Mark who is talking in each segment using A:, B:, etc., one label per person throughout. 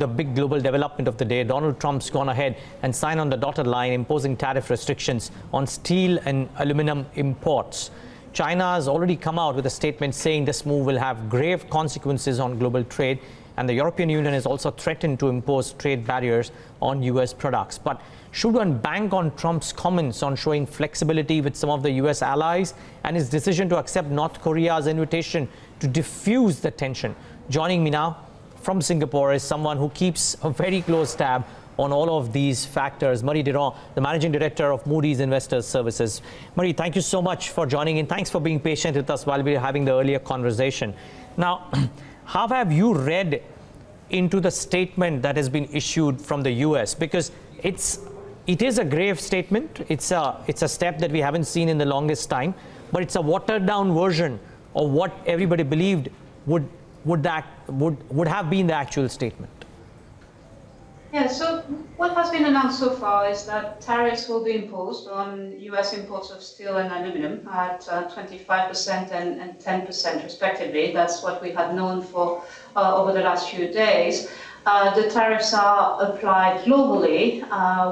A: the big global development of the day. Donald Trump's gone ahead and signed on the dotted line imposing tariff restrictions on steel and aluminum imports. China has already come out with a statement saying this move will have grave consequences on global trade, and the European Union has also threatened to impose trade barriers on US products. But should one bank on Trump's comments on showing flexibility with some of the US allies and his decision to accept North Korea's invitation to diffuse the tension? Joining me now from Singapore is someone who keeps a very close tab on all of these factors, Marie Durand, the Managing Director of Moody's Investors Services. Marie, thank you so much for joining in. Thanks for being patient with us while we were having the earlier conversation. Now, how have you read into the statement that has been issued from the US? Because it is a grave statement. It's a step that we haven't seen in the longest time, but it's a watered down version of what everybody believed would have been the actual statement.
B: Yeah, so what has been announced so far is that tariffs will be imposed on US imports of steel and aluminum at 25% and 10% respectively. That's what we had known for over the last few days. The tariffs are applied globally,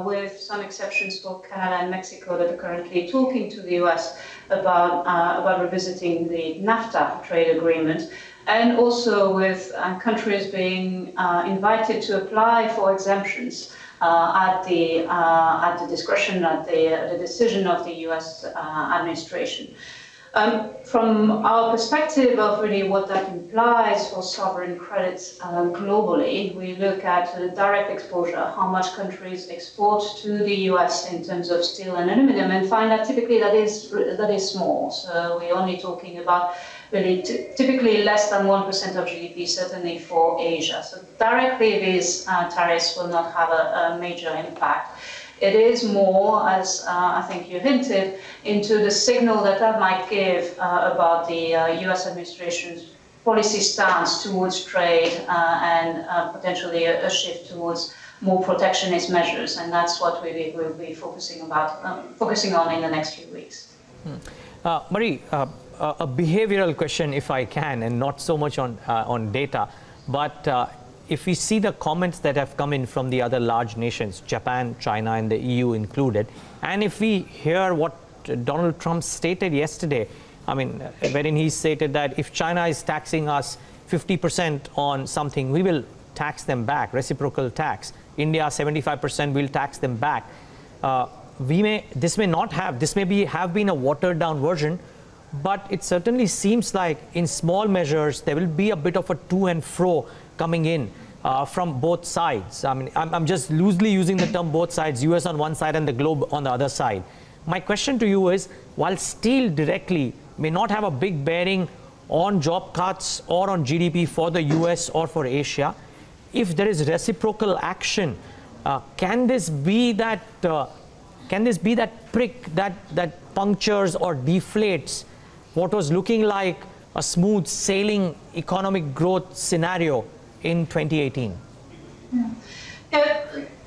B: with some exceptions for Canada and Mexico that are currently talking to the US about revisiting the NAFTA trade agreement, and also with countries being invited to apply for exemptions at the discretion, at the decision of the US administration. From our perspective of really what that implies for sovereign credits globally, we look at the direct exposure, how much countries export to the US in terms of steel and aluminum, and find that typically that is small. So we're only talking about really typically less than 1% of GDP, certainly for Asia. So directly these tariffs will not have a major impact. It is more, as I think you hinted, into the signal that might give about the US administration's policy stance towards trade and potentially a shift towards more protectionist measures. And that's what we will be focusing on in the next few weeks.
A: Marie, a behavioral question, if I can, and not so much on data, but if we see the comments that have come in from the other large nations, Japan, China, and the EU included, and if we hear what Donald Trump stated yesterday, I mean, wherein he stated that if China is taxing us 50% on something, we will tax them back, reciprocal tax. India, 75%, will tax them back. This may have been a watered down version, but it certainly seems like in small measures there will be a bit of a to and fro coming in from both sides. I mean, I'm just loosely using the term both sides, US on one side and the globe on the other side. My question to you is, while steel directly may not have a big bearing on job cuts or on GDP for the US or for Asia, if there is reciprocal action, can this be that prick that punctures or deflates what was looking like a smooth sailing economic growth scenario in 2018?
B: Yeah,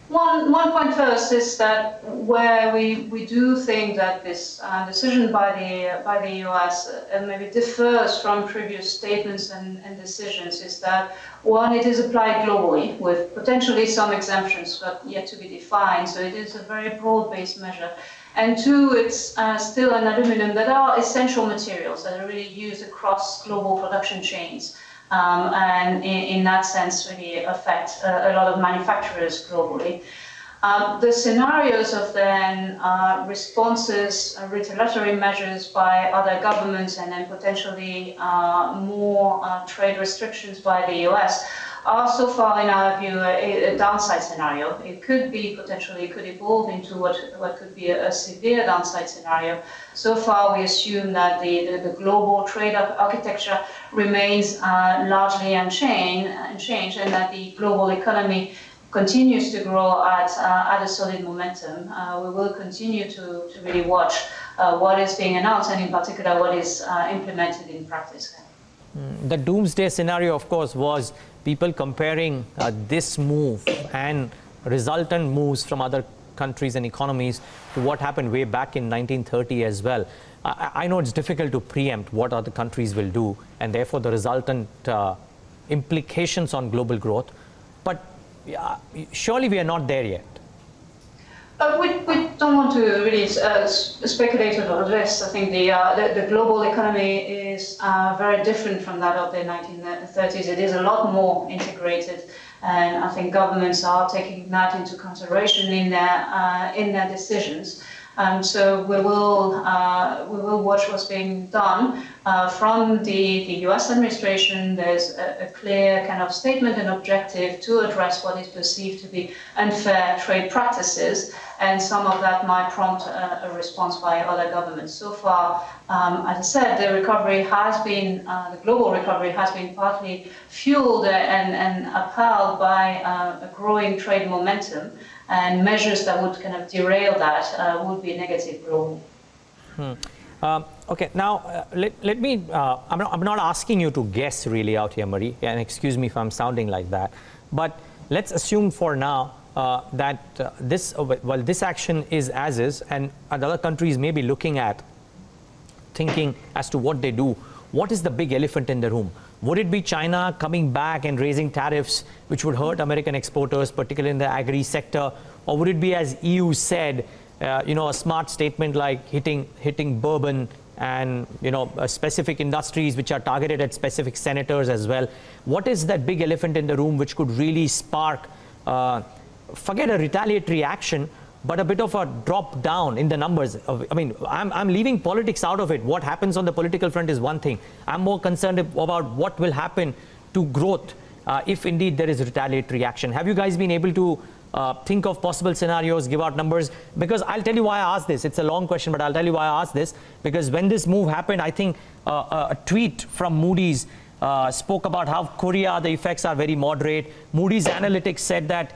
B: one point first is that where we do think that this decision by the US maybe differs from previous statements and decisions is that, one, it is applied globally with potentially some exemptions but yet to be defined, so it is a very broad-based measure. And two, it's steel and aluminum that are essential materials that are really used across global production chains. And in that sense really affect a lot of manufacturers globally. The scenarios of then responses, retaliatory measures by other governments, and then potentially more trade restrictions by the US are so far, in our view, a downside scenario. It could be potentially, could evolve into what could be a severe downside scenario. So far, we assume that the global trade architecture remains largely unchanged, and that the global economy continues to grow at a solid momentum. We will continue to really watch what is being announced, and in particular what is implemented in practice.
A: The doomsday scenario, of course, was people comparing this move and resultant moves from other countries and economies to what happened way back in 1930 as well. I know it's difficult to preempt what other countries will do, and therefore the resultant implications on global growth. But surely we are not there yet.
B: We don't want to really speculate about this. I think the global economy is very different from that of the 1930s. It is a lot more integrated, and I think governments are taking that into consideration in their decisions. So we will watch what's being done from the US administration. There's a clear kind of statement and objective to address what is perceived to be unfair trade practices, and some of that might prompt a response by other governments. So far, as I said, the recovery has been, the global recovery has been partly fueled and upheld by a growing trade momentum. And measures that would kind of derail that would be negative globally.
A: Okay, now let me, I'm not asking you to guess really out here, Marie, and excuse me if I'm sounding like that, but let's assume for now that this action is as is, and other countries may be looking at, thinking as to what they do. What is the big elephant in the room? Would it be China coming back and raising tariffs, which would hurt American exporters, particularly in the agri sector? Or would it be, as EU said, a smart statement like hitting bourbon and, specific industries which are targeted at specific senators as well? What is that big elephant in the room which could really spark, forget a retaliatory action, but a bit of a drop down in the numbers? I'm leaving politics out of it. What happens on the political front is one thing. I'm more concerned about what will happen to growth if indeed there is retaliatory action. Have you guys been able to think of possible scenarios, give out numbers? Because I'll tell you why I asked this. It's a long question, but I'll tell you why I asked this. Because when this move happened, I think a tweet from Moody's spoke about how Korea, the effects are very moderate. Moody's Analytics said that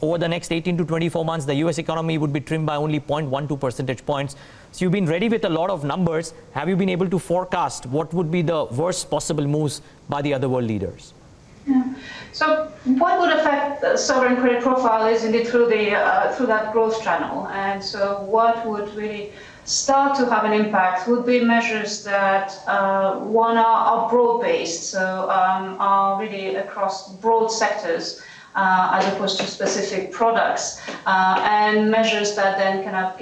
A: over the next 18 to 24 months, the US economy would be trimmed by only 0.12 percentage points. So you've been ready with a lot of numbers. Have you been able to forecast what would be the worst possible moves by the other world leaders?
B: Yeah. So what would affect the sovereign credit profile is indeed through that growth channel. And so what would really start to have an impact would be measures that one are broad-based, so are really across broad sectors, as opposed to specific products, and measures that then kind of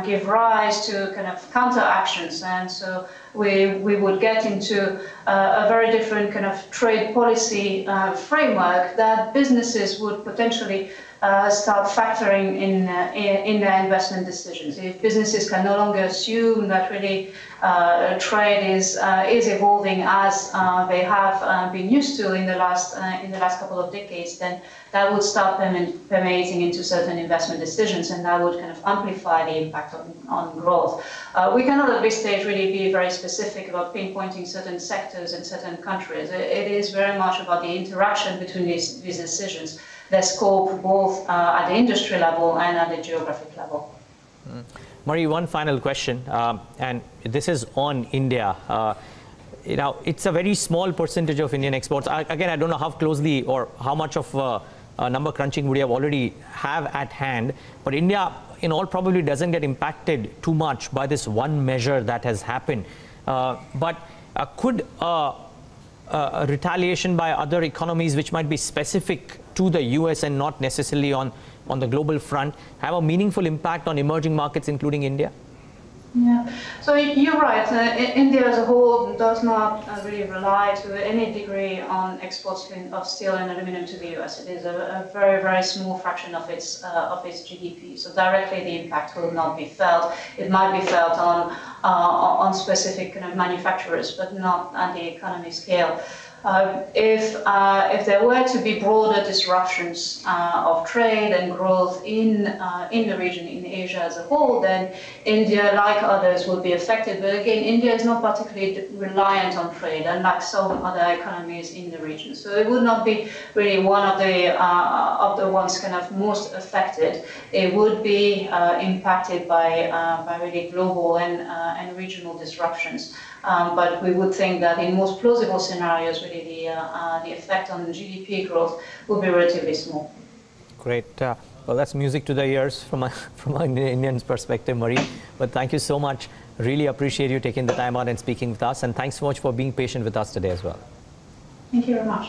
B: give rise to kind of counter actions. And so we would get into a very different kind of trade policy framework that businesses would potentially start factoring in their investment decisions. If businesses can no longer assume that really trade is evolving as they have been used to in the last couple of decades, then that would start permeating into certain investment decisions, and that would kind of amplify the impact on growth. We cannot at this stage really be very specific about pinpointing certain sectors and certain countries. It is very much about the interaction between these decisions, their scope both at the industry level and at the geographic level.
A: Marie, one final question, and this is on India. It's a very small percentage of Indian exports. Again, I don't know how closely or how much of number crunching would you already have at hand, but India in all probably doesn't get impacted too much by this one measure that has happened. But could a retaliation by other economies which might be specific to the US and not necessarily on the global front have a meaningful impact on emerging markets, including India?
B: Yeah, so you're right. India as a whole does not really rely to any degree on exports of steel and aluminum to the US. It is a very, very small fraction of its GDP. So directly the impact will not be felt. It might be felt on specific kind of manufacturers, but not at the economy scale. If there were to be broader disruptions of trade and growth in the region, in Asia as a whole, then India, like others, would be affected. But again, India is not particularly reliant on trade, unlike some other economies in the region. So it would not be really one of the ones kind of most affected. It would be impacted by really global and regional disruptions. But we would think that in most plausible scenarios, really the effect on GDP growth will be relatively small.
A: Great. Well, that's music to the ears from an Indian's perspective, Marie. But thank you so much. Really appreciate you taking the time out and speaking with us. And thanks so much for being patient with us today as well.
B: Thank you very much.